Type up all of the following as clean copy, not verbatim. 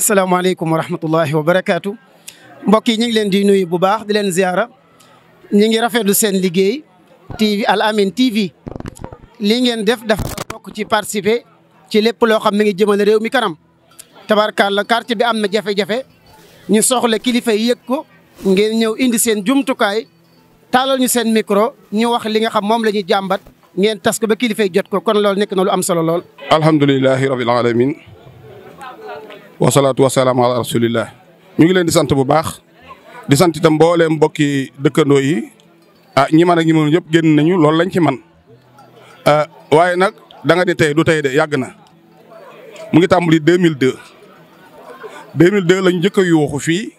asalaamaaleykum wa rahmatullahi wa barakaatu. mbokk yi ñu ngi leen di nuyu bu baax di leen ziara ñu ngi rafetlu seen liggéey TV Al Amine TV lii ngeen def dafa bokk ci participer ci lépp loo xam mi ngi jëmale réew mi kanam. tabarkàlla quartier bi am na jafe-jafe ñu soxla kilifa yi yëg ko ngeen ñëw indi seen jumtukaay taalal ñu seen micro ñu wax li nga xam moom la ñuy jàmbat ngeen tas ko ba kilifa yi jot ko kon loolu nekk na lu am solo lool. alhamdulilahi rabil alamin wasalaatu wasalaamu ala rasulillah ñu ngi leen di sant bu baax di sant itam mbooleem mbokki dëkkandoo yi ñi man ak ñi mënul yëpp génn nañu loolu lañ ci man waaye nag da nga ni tey du tey de yàgg na mu ngi tàmbali 2002 lañ njëkk a yuuxu fii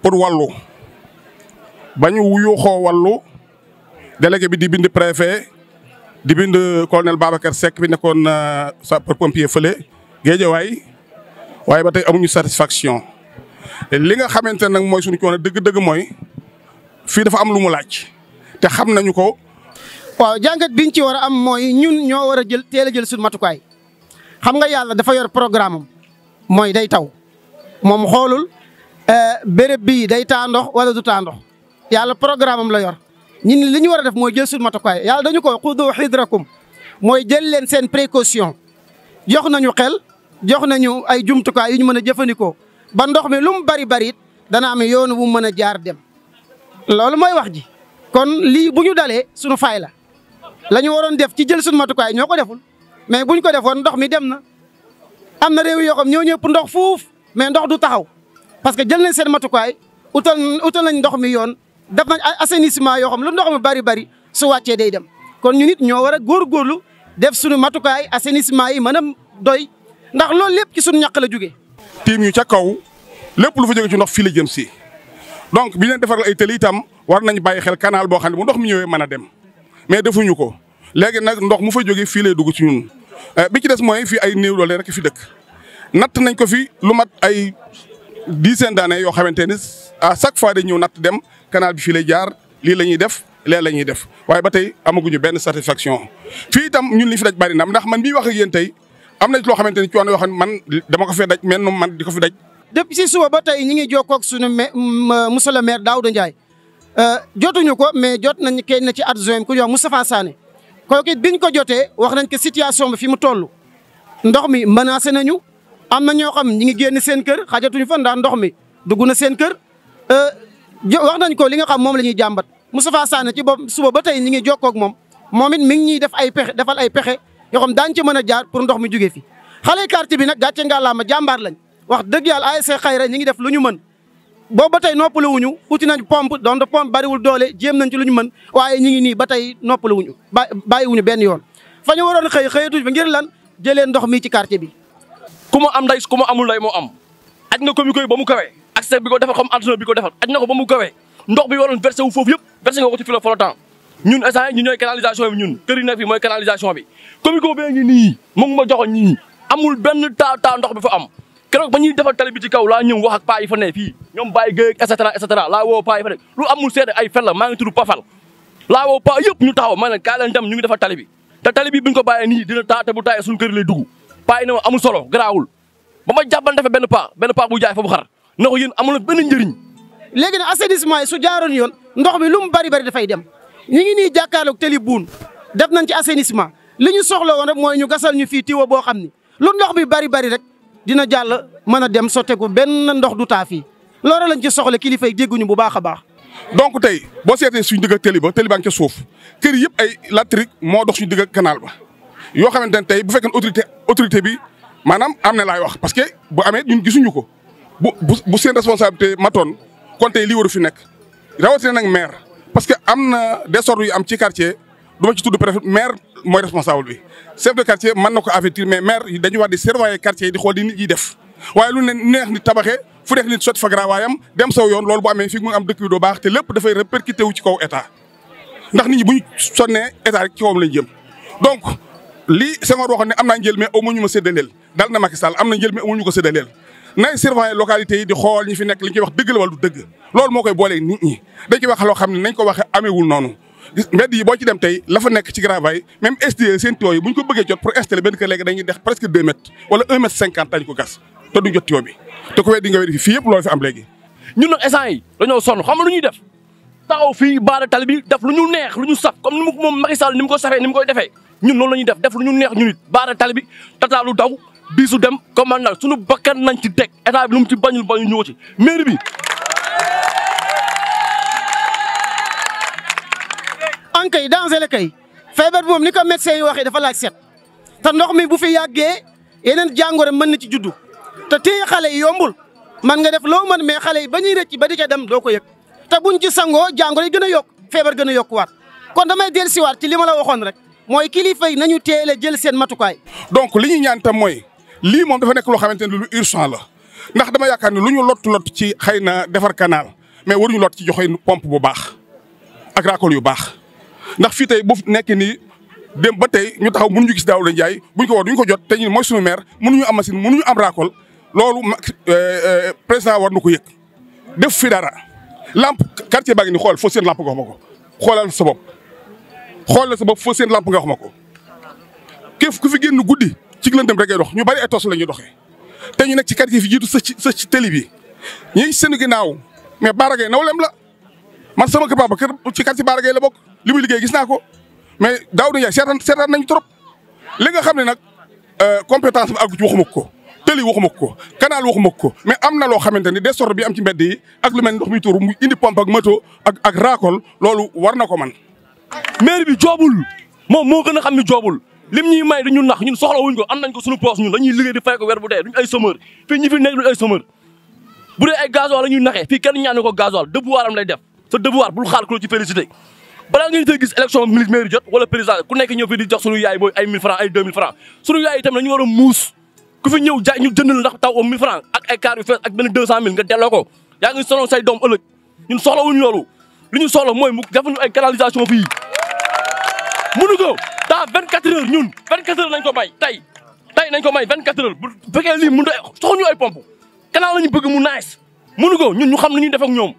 pour wàllu bañu yuuxoo wàllu délégué bi di bind préfet di bind colonel Babacar Seck bi nekkoon sapeur-pompier fële Géejawaay waaye ba tey amuñu satisfaction li nga xamante nag mooy suñu coono dëgg-dëgg mooy fii dafa am lu mu laaj te xam nañu ko. waaw jàngat biñ ci war a am mooy ñun ñoo war a teel a jël suñu matukaay xam nga yàlla dafa yor programme am mooy day taw moom xoolul béréb bii day taa ndox wala du taa ndox yàlla programme am la yor ñun li ñu war a def mooy jël suñu matukaay yàlla dañu ko xudu hidrakum mooy jël leen seen précaution jox nañu xel jox nañu ay jumtukaay yu ñu mën a jëfandikoo ba ndox mi lu mu bari bari it dana am yoon wu mën a jaar dem loolu mooy wax ji. kon lii bu ñu dalee suñu faay la ñu waroon def ci jël suñu matukaay ñoo ko deful mais buñ ko defoon ndox mi dem na am na réew yoo xam ñoo ñëpp ndox fuuf mais ndox du taxaw parce que jël nañ seen matukaay utal nañ ndox mi yoon def nañ assainissement yoo xam lu ndox mi bari su wàccee day dem kon ñu nit ñoo war a góorgóorlu def suñu matukaay assainissement yi mën a doy ndax loolu lépp ci suñu ñàkk la jógee. tiim ñu ca kaw lépp lu fa jóge ci ndox fii la jëm si donc bi leen defaral ay tëli itam war nañ bàyyi xel canal boo xam ne bu ndox mi ñëwee mën a dem mais defuñu ko léegi nag ndox mu fa jógee fii lay dugg ci ñun bi ci des mooy fii ay néew doole rek fi dëkk natt nañ ko fi lu mat ay dizaine d'années yoo xamante ni à chaque fois day ñëw natt dem canal bi fii lay jaar lii la ñuy def lee la ñuy def waaye ba tey amaguñu benn satisfaction fii itam ñun li fi daj bari na ndax man bii wax ak yéen tey am na loo xamante ni coono yoo xam ne man dama ko fee daj men man di ko fi daj. depuis si suba ba tey ñi ngi jokkoo ak suñu monsieur le maire Daouda Ndiaye jotuñu ko mais jot nañ kenn ci adjoint ku ñuy wax Moustapha Sané kooku it biñ ko jotee wax nañ ko situation bi fi mu toll ndox mi menacé nañu am na ñoo xam ñi ngi génn seen kër xajatuñu fa ndax ndox mi dugg na seen kër wax nañ ko li nga xam moom la ñuy jàmbat Moustapha Sané ci bopp suba ba tey ñi ngi jokkoo ak moom it mi ngi ñuy def ay pexe defal ay pexe yoo xam daañu ci mën a jaar pour ndox mi jógee fi xale quartier bi nag gàcce ngàllaama jàmbaar lañ wax dëgg yàlla ASC Xayra ñi ngi def lu ñu mën boobu ba tey noppaluwuñu uti nañ pompe donte pompe bariwul doole jéem nañ ci lu ñu mën waaye ñi ngi nii ba tey noppaluwuñu bàyyiwuñu benn yoon fa ñu waroon xëyatuñ fa ngir lan jëlee ndox mi ci quartier bi. ku mu am nday ku mu amul nday moo am aj na ko mi koy ba mu kawee accès bi ko defal comme entraîneur bi ko defal aj na ko ba mu kawee ndox bi waroon versé wu foofu yëpp versé nga ko ci filo flottant ñun instant ñu ñooy canalisation bi ñun kër yi nekk fi mooy canalisation bi comico bee ngi nii mu ngi ma joxoon ñii amul benn taa ndox bi fa am keroog ba ñuy defal tali bi ci kaw laa ñëw wax ak paa yi fa ne fii ñoom bàyyi géej et cetera laa woo paa yi fa ne lu amul seede ay fen la maa ngi tudd Pafal laa woo paa yëpp ñu taxaw ma ne kaay leen dem ñu ngi defal tali bi te tali bi buñ ko bàyyee nii dina taa te bu taayee suñu kër lay dugg paa yi ne ma amul solo garaawul ba ma jàppante fa benn paa bu jaay fa bu xar na ko yéen amul benn njëriñ. léegi nag assainissement yi su jaaroon yoon ndox mi lu mu bari dafay dem ñu ngi nii jàkkaarloog tali buun def nañ ci assainissement li ñu soxla woon rek mooy ñu gasal ñu fii tiwa boo xam ni lu ndox bi bari rek dina jàll mën a dem sotteeku benn ndox du taa fii loolu lañ ci soxla kilifa yi dégguñu bu baax a baax. donc tey boo seetee suñu digg ak tali ba baa ngi ca suuf kër yëpp ay latrik moo dox suñu digg ak canal ba yoo xamante ne tey bu fekkee autorité bi maanaam am na laay wax parce que bu amee ñun gisuñu ko bu seen responsabilité matoon kon tey lii waru fi nekk rawatina nag maire parce que am na désordre yu am ci quartier du ma ci tudd préfet maire mooy responsable bi chef de quartier mën na ko avertir mais maire dañu war di surveiller quartier yi di xool di nit yi def waaye lu ne neex nit tabaxee fu neex nit sotti fa garaawaayam dem saw yoon loolu bu amee fii mu am dëkk bi doo baax te lépp dafay répercuté wu ci kaw état ndax nit ñi bu ñu sonnee état rek ci kawam lañ jëm donc lii Senghor waxoon ne am naa njël mais amuñu ma séddaleel dal na Macky Sall am na njël mais amuñu ko séddaleel nay surveiller localité yi di xool ñi fi nekk li ñu koy wax dëgg la wala du dëgg loolu moo koy boolee nit ñi dañ koy wax loo xam ne nañ ko waxee ameewul noonu mbedd yi boo ci dem tey la fa nekk ci gravaay même SDE seen tuyau yi bu ñu ko bëggee jot pour installer benn kër léegi dañuy def presque 2 mètres wala 1 mètre 50 dañu ko gas te duñ jot tuyau bi te ku weddi nga weddi fii yëpp loolu fi am léegi. ñun nag instant yi dañoo sonn xam nga lu ñuy def taxaw fii baara tali bi def lu ñu neex lu ñu saf comme ni mu moom Macky Sall ni mu ko safee ni mu koy defee ñun loolu la ñuy def lu ñu neex ñu nit baara tali bi tataalu daw biisu dem comme nag suñu bakkan nañ ci teg état bi lu mu ci bañul ñëw ci mairie bi. ankay danger la kay feebar bi moom ni ko médecin yi waxee dafa laaj set te ndox mi bu fi yàggee yeneen jàngoro mën na ci juddu te téye xale yi yombul man nga def loo mën mais xale yi ba ñuy rëcc ba di ca dem doo ko yëg te buñ ci sangoo jàngoro yi gën a yokk feebar gën a yokkuwaat kon damay dellusiwaat ci li ma la waxoon rek mooy kilifa yi nañu teel a jël seen matukaay. donc li ñuy ñaan tam mooy lii moom dafa nekk loo xamante ne lu urgent la ndax dama yaakaar ne lu ñu lott ci xëy na defar canal mais waruñu lott ci joxe pompe bu baax ak racole yu baax ndax fii tey bu nekk nii dem ba tey ñu taxaw mënuñu gis Daouda Ndiaye buñ ko woo duñ ko jot te ñun mooy suñu maire mënuñu am machine mënuñu am racole loolu président war na ko yëg def fi dara lampe quartier baa ngi ni xool foo seen lampe nga wax ma ko xoolal sa bopp xoolal sa bopp foo seen lampe nga wax ma ko képp ku fi génn guddi ci lëndëm rek ngay dox ñu bari ay tos la ñuy doxee te ñu nekk ci quartier fi jiitu sa ci télé bi ñi seen ginnaaw mais Baragay nawlem la man sama kër papa kër ci quartier Baragay la bokk li muy liggéey gis naa ko mais Daouda Ndiaye seetaan nañu trop li nga xam ne nag compétence bi àggu ci waxuma ko tëli waxuma ko canal waxuma ko mais am na loo xamante ni désordre bi am ci mbedd yi ak lu mel ni ndox mi tuuru mu indi pompe ak moto ak racole loolu war na ko man maire bi joobul moom moo gën a xam ni joobul lim ñuy may dañu nax ñun soxla wuñ ko am nañ ko suñu poos ñun dañuy liggéey di fay ko weer bu dee duñ ay chômeur fii ñi fi nekk duñ ay chômeur bu dee ay gasoil la ñuy naxee fii kenn ñaanu ko gasoil devoir am lay def sa devoir bul xaar ku la ci félicité balaa ngeen tey gis élection maire jot wala président ku nekk ñëw fi di jox suñu yaay booy ay 1000 francs ay 2000 francs suñu yaay itam dañu war a muus ku fi ñëw jaay ñu jëndal ndax taw 1000 francs ak ay car yu fees ak benn 200000 nga delloo ko yaa ngi sonal say doom ëllëg ñun soxla wuñu loolu li ñu soxla mooy mu def ñu ay canalisation fii mënu ko dans 24 heures ñun 24 heures nañ ko may tey nañ ko may 24 heures bu fekkee lii mënut a soxla ñu ay pompe canal lañu bëgg mu nice mënu ko ñun ñu xam ni ñuy def ak ñoom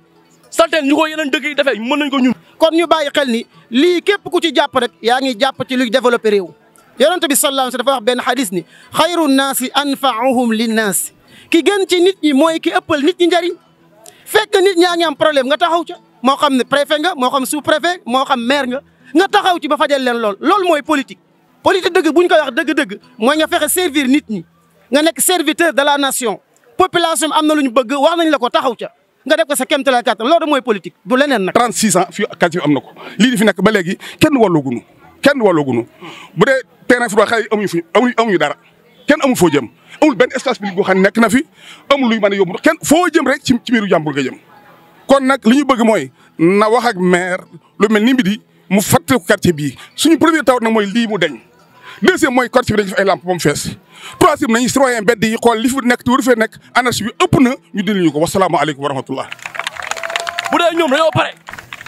salteen ñu ko yeneen dëkk yi defee mën nañ ko ñun. kon ñu bàyyi xel ni lii képp ku ci jàpp rek yaa ngi jàpp ci luy développé réew yonent bi sallallahu alayhi wa sallam dafa wax benn xadis ni xayru naasi anfaahum linnaas ki gën ci nit ñi mooy ki ëppal nit ñi njariñ fekk nit ñaa ngi am problème nga taxaw ca moo xam ne préfet nga moo xam sous préfet moo xam maire nga taxaw ci ba fajal leen loolu mooy politique. politique dëgg bu ñu koy wax dëgg-dëgg mooy nga fexe servir nit ñi nga nekk serviteur de la nation population am na lu ñu bëgg wax nañ la ko taxaw ca nga def ko sa kéemtalaay kàttan loolu mooy politique du leneen nag. 36 ans fii quartier bi am na ko lii di fi nekk ba léegi kenn wàllugunu bu dee terrain football xale yi amuñu dara kenn amul foo jëm amul benn espace public boo xam ne nekk na fi amul luy mën a yóbbu kenn foo jëm rek ci biiru jàmbur nga jëm. kon nag li ñu bëgg mooy na wax ak maire lu mel ni Mbidi mu fàttali ko quartier bii suñu premier taw nag mooy lii mu deñ deuxième mooy quartier bi dañu def ay lampe ba mu fees troisième nañu citoyen mbedd yi xool li fi nekk te waru fee nekk anarchie bi ëpp na ñu dindi ñu ko wasalaamaaleykum wa rahmatullah. bu dee ñoom dañoo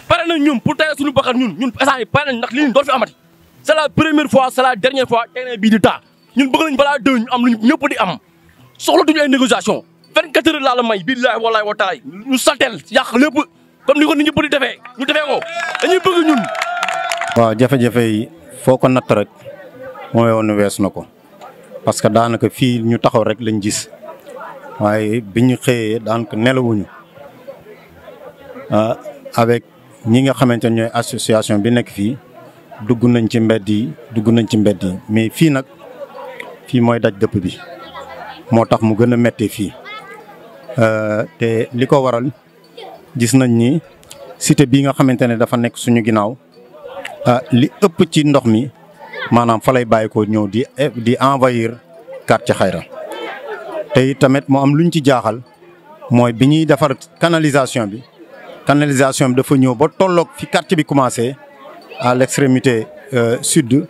pare nañ ñun pour tey suñu bakkan ñun instant yi pare nañ ndax lii dootu fi amati c'est la première fois c'est la dernière fois terrain bii di taa ñun bëgg nañ balaa ñu am lu ñëpp di am soxlatuñu ay négociation 24 heures laa la may billaahi wallaahi wa taala ñu saltel yàq lépp comme ni ko nit ñëpp di defee ñu defee ko dañuy bëgg ñun. waaw jafe-jafe yi foo ko natt rek mooy woon wees na ko parce que daanaka fii ñu taxaw rek lañ gis waaye bi ñu xëyee daanaka nelawuñu avec ñi nga xamante ne ñooy association bi nekk fii dugg nañ ci mbedd yi mais fii nag fii mooy daj dëpp bi moo tax mu gën a méttee fii te li ko waral gis nañ ni cité bii nga xamante ne dafa nekk suñu ginnaaw li ëpp ci ndox mi maanaam fa lay bàyyi ko ñëw di envahir quartier Xayra te tamit moo am luñ ci jaaxal mooy bi ñuy defar canalisation bi dafa ñëw ba tolloog fi quartier bi commencé à l'extrémité sud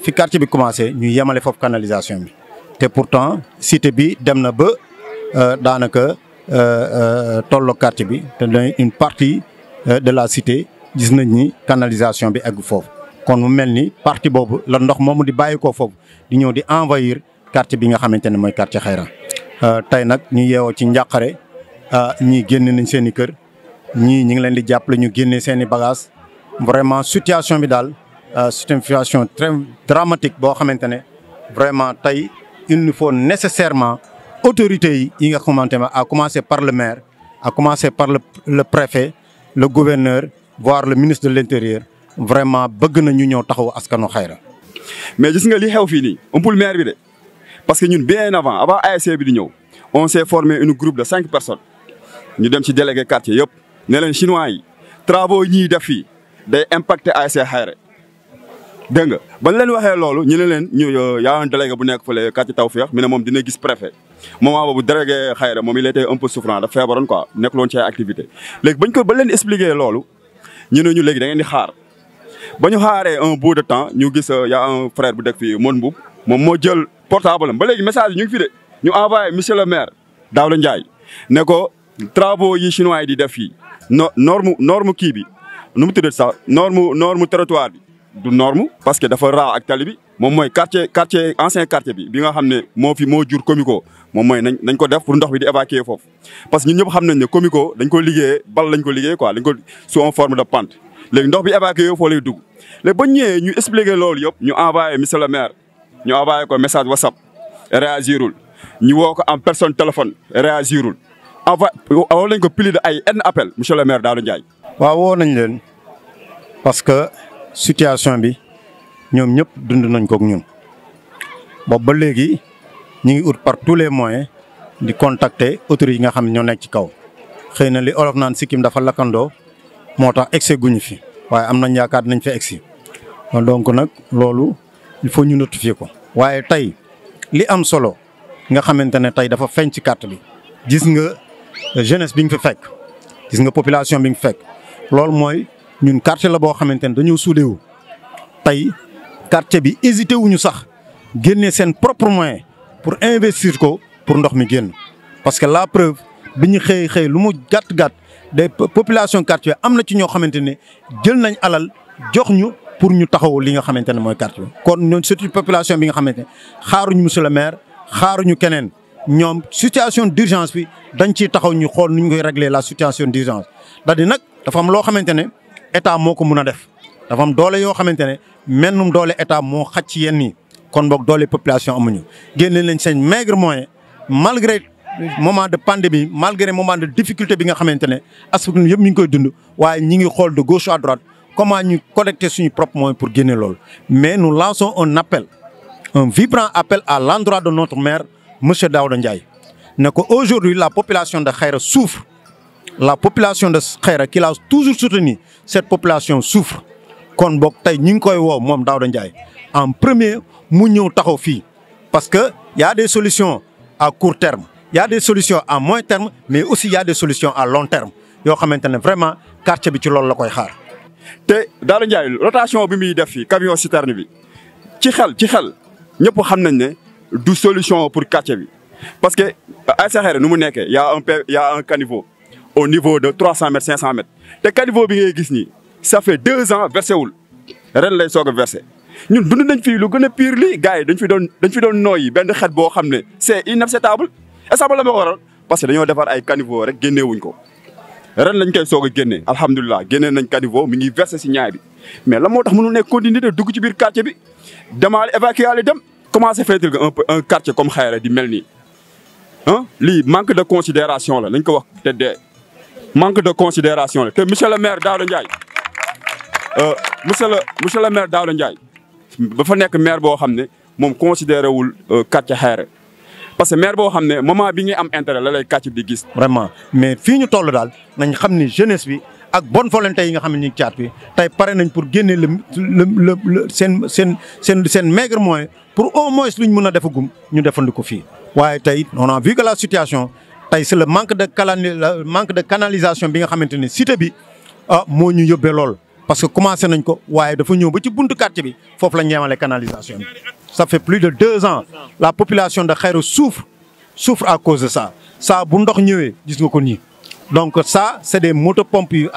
fi quartier bi commencé ñu yemale foofu canalisation bi te pourtant cité bi dem na ba daanaka tolloog quartier bi te une partie de la cité gis nañ ni canalisation bi egg foofu kon mu mel ni partie boobu la ndox moomu di bàyyi ko foofu di ñëw di envahir quartier bi nga xamante ne mooy quartier Xayra tey nag ñu yeewoo ci njàqare ñii génne nañ seen i kër ñii ñi ngi leen di jàppale ñu génne seen i bagages vraiment situation bi daal c'est une situation très dramatique boo xamante ne vraiment tey il nous faut nécessairement autorités yi nga xamante ne à commencer par le maire à commencer par le préfet le gouverneur voire le ministre de l'intérieur vraiment bëgg na ñu ñëw taxaw askanu Xayra. mais gis nga li xew fii nii umpul maire bi de parce que ñun bien avant ASC bi di ñëw on s'est formé une groupe de 5 personnes ñu dem ci délégué quartier yëpp ne leen chinois yi travaux yi ñuy def fii day impacter ASC Xayra dégg nga ba leen waxee loolu ñu ne leen ñu yaa un délégué bu nekk fële quartier Tawfekh mi ne moom dina gis préfet moment boobu délégué Xayra moom il était un peu souffrant dafa feebaroon quoi nekkul woon ci ay activité léegi bañ ko ba leen expliquer loolu ñu ne ñu léegi da ngeen di xaar ba ñu xaaree un bout de temps ñu gis y a un frère bu dëkk fii Mon Mboub moom moo jël portable am ba léegi message yi ñu ngi fi de ñu envoyé monsieur le maire Daouda Ndiaye ne ko travaux yi chinois yi di def fii norme kii bi nu mu tuddee sax norme territoire bi du norme parce que dafa raa ak tali bi moom mooy quartier ancien quartier bi nga xam ne moo jur Comico moom mooy nañ ko def pour ndox bi di évacuer foofu. parce que ñun ñëpp xam nañ ne Comico dañ ko liggéeyee bal lañ ko liggéey quoi dañ ko sous en forme de pente léegi ndox bi évacuer foo lay dugg léegi ba ñëwee ñu expliquer loolu yëpp ñu envoyé monsieur le maire ñu envoyé ko message WhatsApp réagirul ñu woo ko en personne téléphone réagirul woo lañ ko plus de ay appel monsieur le maire Daouda Ndiaye. waaw woo nañ leen parce que situation bi ñoom ñëpp dund nañ ko ak ñun boobu ba léegi ñu ngi ut par tous les moyens di contacter autorités yi nga xam ne ñoo nekk ci kaw xëy na li olof naan sikkim dafa lakkandoo moo tax egsi guñu fi waaye am nañ yaakaar nañ fa egsi donc nag loolu il faut ñu notifier ko. waaye tey li am solo nga xamante ne tey dafa feeñ ci carte bi gis nga jeunesse bi nga fi fekk gis nga population bi nga fekk loolu mooy ñun quartier la boo xamante ne dañoo soudé wu tey quartier bi hésité wuñu sax génne seen propre moyen pour investir ko pour ndox mi génn parce que la preuve bi ñu xëy lu mu gàtt des population quartier am na ci ñoo xamante ne jël nañ alal jox ñu pour ñu taxaw li nga xamante ne mooy quartier bi. kon ñun c'est une population bi nga xamante ne xaaruñu monsieur le maire xaaruñu keneen ñoom situation d'urgence bi dañ ciy taxaw ñu xool nu ñu koy régler la situation d'urgence c'est-à-dire nag dafa am loo xamante ne état moo ko mun a def dafa am doole yoo xamante ne mennum doole état moo xaj ci yenn yi kon boog doole population amuñu génne nañ seen maigre moyen malgré moment de pandémie malgré moment de difficulté bi nga xamante ne askan yëpp mi ngi koy dund waaye ñi ngi xool de gauche à droite comment ñu collecter suñu propre moyen pour génne loolu. mais nous lançons un appel un vibrant appel à l'endroit de notre maire monsieur Daouda Ndiaye ne ko aujourd'hui la population de Xayra souffre la population de Xayra qui l'a toujours soutenu cette population souffre kon boog tey ñi ngi koy woo moom Daouda Ndiaye en premier mu ñëw taxaw fii parce que y a des solutions à court terme il y a des solutions à moyen terme mais aussi il y a des solutions à long terme yoo xamante ne vraiment quartier bi ci loolu la koy xaar. te Daouda Ndiaye rotation bi muy def fii camion citerne bi ci xel ñëpp xam nañ ne du solution pour quartier bi parce que ASC Xayra nu mu nekkee y a un caniveau au niveau de 300 mètres 500 mètres te caniveau bi ngay gis nii ça fait 2 ans versé wul ren lay soog a versé ñun dund nañ fii lu gën a pire lii gars yi dañ fi doon nooyi benn xet boo xam ne c'est inacceptable estable la ma waral parce que dañoo defar ay caniveau rek génneewuñ ko ren lañ koy soog a génnee alhamdulilah génnee nañ caniveau mi ngi versé si ñaay bi mais la moo tax mënu nekk continuer de dugg ci biir quartier bi demaale évacuer dem comment se fait-il que un quartier comme Xayra di mel nii lii manque de considération la nañ ko wax te dee manque de considération la te monsieur le maire Daouda Ndiaye monsieur le maire Daouda Ndiaye ba fa nekk maire boo xam ne moom considéré wul quartier Xayra parce que maire boo xam ne moment bi ngay am intérêt la lay quartier bi di gis. vraiment mais fii ñu toll daal nañ xam ni jeunesse bi ak bonne volonté yi nga xam ne ñu ngi caat bi tey pare nañ pour génne seen maigre moyen pour au moins luñ mën a defagum ñu defandiko fii. waaye tey on a vu que la situation tey c'est le manque de canalisation bi nga xamante ne cité bi moo ñu yóbbee lool. parce que commencé nañ ko waaye dafa ñëw ba ci buntu quartier bi foofu la ñu yemale canalisation bi. ça fait plus de 2 ans la population de Xayra souffre à cause de ça bu ndox ñëwee gis nga ko nii. donc ça c'est des motopompes yu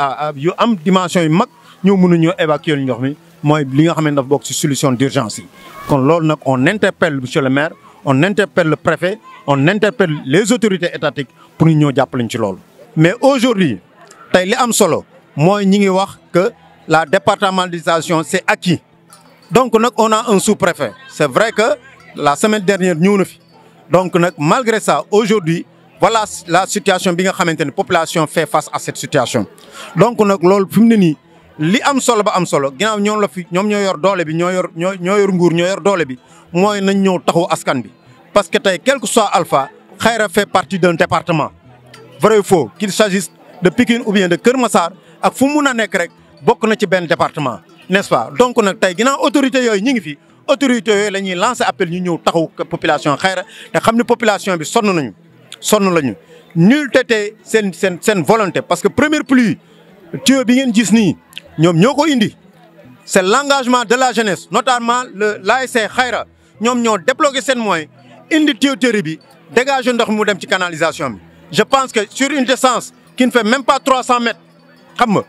am dimension yu mag ñoo mën a ñëw évacuer ndox mi mooy li nga xam ne dafa bokk ci solution d'urgence yi. kon loolu nag on interpelle monsieur le maire on interpelle le préfet on interpelle les autorités étatiques pour ñu ñëw jàppale ñu ci loolu. mais aujourd'hui tey li am solo mooy ñi ngi wax que la départementalisation c'est acquis donc nag on a un sous-préfet c'est vrai que la semaine dernière ñëw na fi donc nag malgré ça aujourd'hui voilà la situation bi nga xamante ne population fait face à cette situation. donc nag loolu fi mu ne nii li am solo ba am solo ginnaaw ñoom la fi ñoom ñoo yor doole bi ñoo yor nguur ñoo yor doole bi mooy nañ ñëw taxawu askan bi. parce que tey quel que soit Alpha Khayra fait partie d'un département vrai ou faux qu'il s'agisse de Pikine ou bien de Kër Massar ak fu mu mun a nekk rek bokk na ci benn département n'est-ce pas. donc nag tey ginnaaw autorité yooyu ñu ngi fi autorité yooyu la ñuy lancer appel ñu ñëw taxawu population Khayra te xam ne population bi sonn lañu nul tete seen volonté parce que première pluie tuyau bi ngeen gis nii ñoom ñoo ko indi c'est l'engagement de la jeunesse notamment l'ASC Khayra ñoom ñoo débloqué seen moyens indi tuyauterie bi dégager ndox mi mu dem ci canalisation bi. je pense que sur une distance qui ne fait même pas 300 mètres xam nga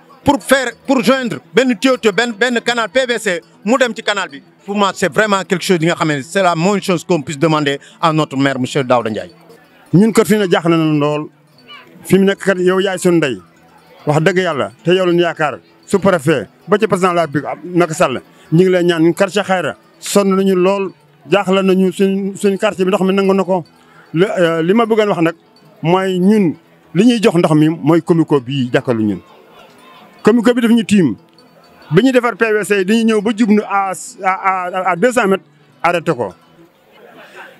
pour joindre benn tuyauterie benn canal PVC mu dem ci canal bi pour moi c'est vraiment quelque chose yi nga xam ne c'est la moindre chose qu'on puisse demander à notre maire monsieur Daouda Ndiaye. ñun kat fi ne jaaxle nañu lool fi mu nekk kat yow yaay sunu ndey wax dëgg yàlla te yow la ñu yaakaar sous-préfet ba ci président de la République Macky Sall ñu ngi lay ñaan ñun quartier Khayra sonn nañu lool jaaxle nañu suñ quartier bi ndox mi nangu na ko. li ma bëggoon wax nag mooy ñun li ñuy jox ndox mi mooy comico bii jàkkaarlu ñun. comico bi daf ñu tiim bi ñuy defar PVC dañuy ñëw ba jublu à 200 mètres arrêté ko.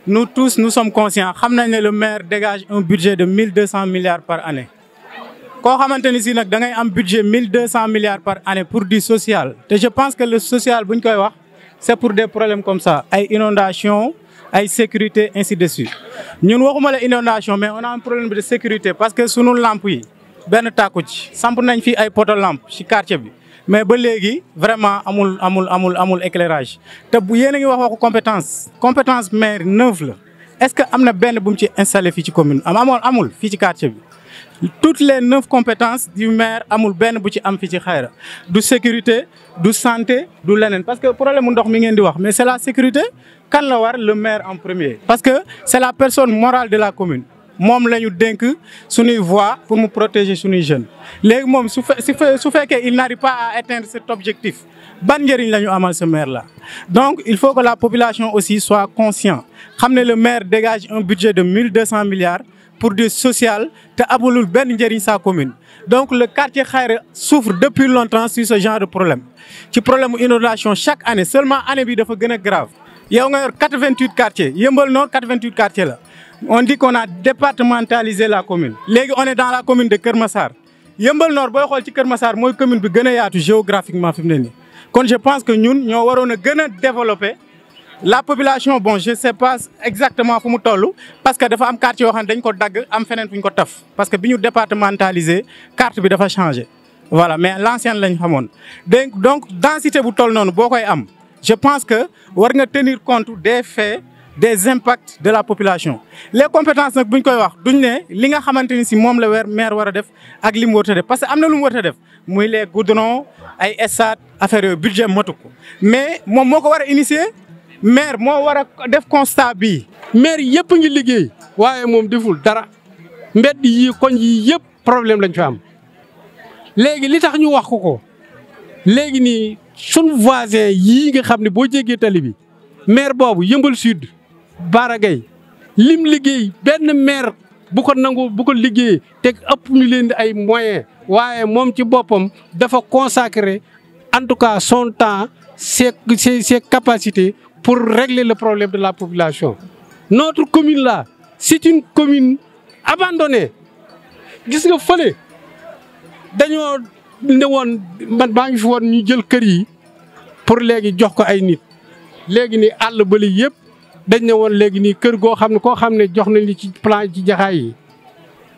Nous tous, nous sommes conscients. Le maire dégage un budget de 1200 milliards par année. Quand on a un budget de 1200 milliards par année pour du social, et je pense que le social, c'est pour des problèmes comme ça, des inondations, des sécurité, ainsi de suite. Nous avons des inondations, mais on a un problème de sécurité parce que sous nos lampes, ben takuch, sans pour nous faire des poteaux lampes dans le quartier. Mais ba légui vraiment amul éclairage te bu yéen a ngi wax compétence maire 9 la est-ce que amna benn bu mu ci installé fi ci commune amul fi ci quartier bi toutes les 9 compétences du maire amul benn bu ci am fi ci Khayra du sécurité du santé du leneen parce que problème ndox mi ngeen di wax mais c'est la sécurité kan la war le maire en premier parce que c'est la personne morale de la commune. Mom lañu denk suñuy voix pour nous protéger suñuy jeunes légui mom su fekkee il n'arrive pas à atteindre cet objectif ban njëriñ lañu amal ce maire là. Donc il faut que la population aussi soit conscient xamné le maire dégage un budget de 1200 milliards pour du social te abulul ben njëriñ sa commune. Donc le quartier Khayra souffre depuis longtemps sur ce genre de problème ci problème inondation chaque année seulement année bi dafa gëna grave yow nga yor 88 quartiers Yeumbeul Nord 88 quartiers la. On dit qu'on a départementalisé la commune. Légui on est dans la commune de Kër Massar. Yeumbeul Nord boy xol ci Kër Massar moy commune bi gëna yaatu géographiquement fi mu ne nii. Kon je pense que ñun ñoo warona gëna développer la population bon je sais pas exactement fu mu tollu parce que dafa am quartier yo xam dañ ko dag am fenen fuñ ko taf parce que biñu départementaliser carte bi dafa changer. Voilà mais l'ancienne lañ xamone. Donc densité bu toll non bokoy am. Je pense que war nga tenir compte des faits des impacts de la population. Les compétences nak buñ koy wax duñ né li nga xamanteni ci mom la maire wara def ak li mu war a def parce que amna lu mu war a def muy les goudrons ay stade affaire budget matu ko mais mom moko wara initier maire mo wara def constat bi maire yépp ngi liggéey waye mom deful dara mbedd yi koñ yi yépp problème lañ fi am légui li tax ñu wax ko légui ni sun voisin yi nga xamni bo jégué tali bi maire bobu Yeumbeul Sud Baragay lim liggéey benn maire bu ko nangu bu ko liggéey te ëpp ñu leen di ay moyens waaye moom ci boppam dafa consacrer en tout cas son temps ses capacités pour régler le problème de la population. Notre commune là c'est une commune abandonnée gis nga fële dañoo ne woon man baa ngi fi woon ñu jël kër yi pour léegi jox ko ay nit léegi ni àll bëli yëpp dañ ne woon léegi nii kër goo xam ne koo xam ne jox nañ li ci plan ci jaxaay yi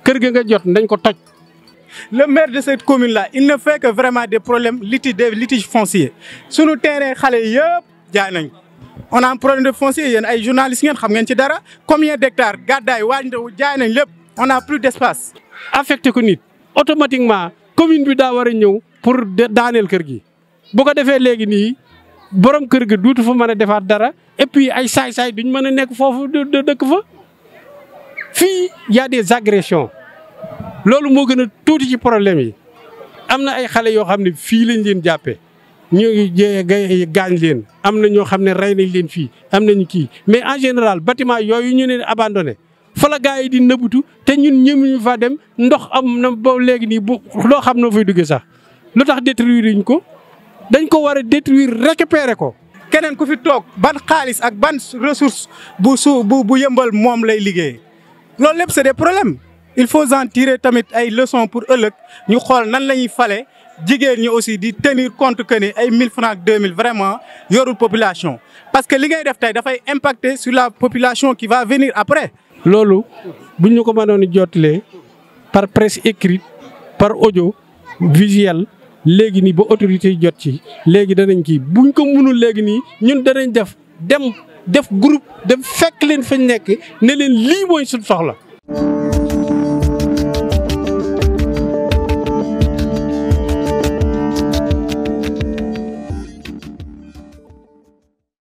kër ga nga jot dañ ko toj. Le maire de cette commune là il ne fait que vraiment des problèmes des litiges fonciers sunu terrain xale yëpp jaay nañ ko on a un problème de foncier yéen ay journalistes ngeen xam ngeen ci dara combien d'hectares gàddaay waaj jaay nañ lépp on a plus d'espace. affecté ko nit automatiquement commune bi daa war a ñëw pour daaneel kër gi bu ko defee léegi nii borom kër gi duutu fa mën a defaat dara et puis ay saay-saay duñ mën a nekk foofu de dëkk fa fii y a des agressions loolu moo gën a tuuti ci problème yi am na ay xale yoo xam ne fii lañ leen jàppee ñu gaañ leen am na ñoo xam ne rey nañ leen fii am nañu kii mais en général bâtiment yooyu ñu ne abandonné fa la gars yi di nëbbutu te ñun ñëmuñu fa dem ndox am na ba léegi nii bu loo xam noo fay duggee sax lu tax détruire ñu ko dañ ko war a détruire récupérer ko. keneen ku fi toog ban xaalis ak ban ressource bu yëmbal moom lay liggéey loolu lépp c'est des problèmes il faut en tirer tamit ay leçons pour ëllëg ñu xool nan la ñuy fale jigéen ñi aussi di tenir compte que ni ay 1000 francs 2000 vraiment yorul population parce que li ngay def tey dafay impacter sur la population qui va venir après. loolu bu ñu ko mënoon a jottalee par presse écrite par audio visuel léegi nii ba autorité yi jot ci léegi danañ kii buñ ko mënul léegi nii ñun danañ def groupe dem fekk leen fañ nekk ne leen lii mooy suñ soxla.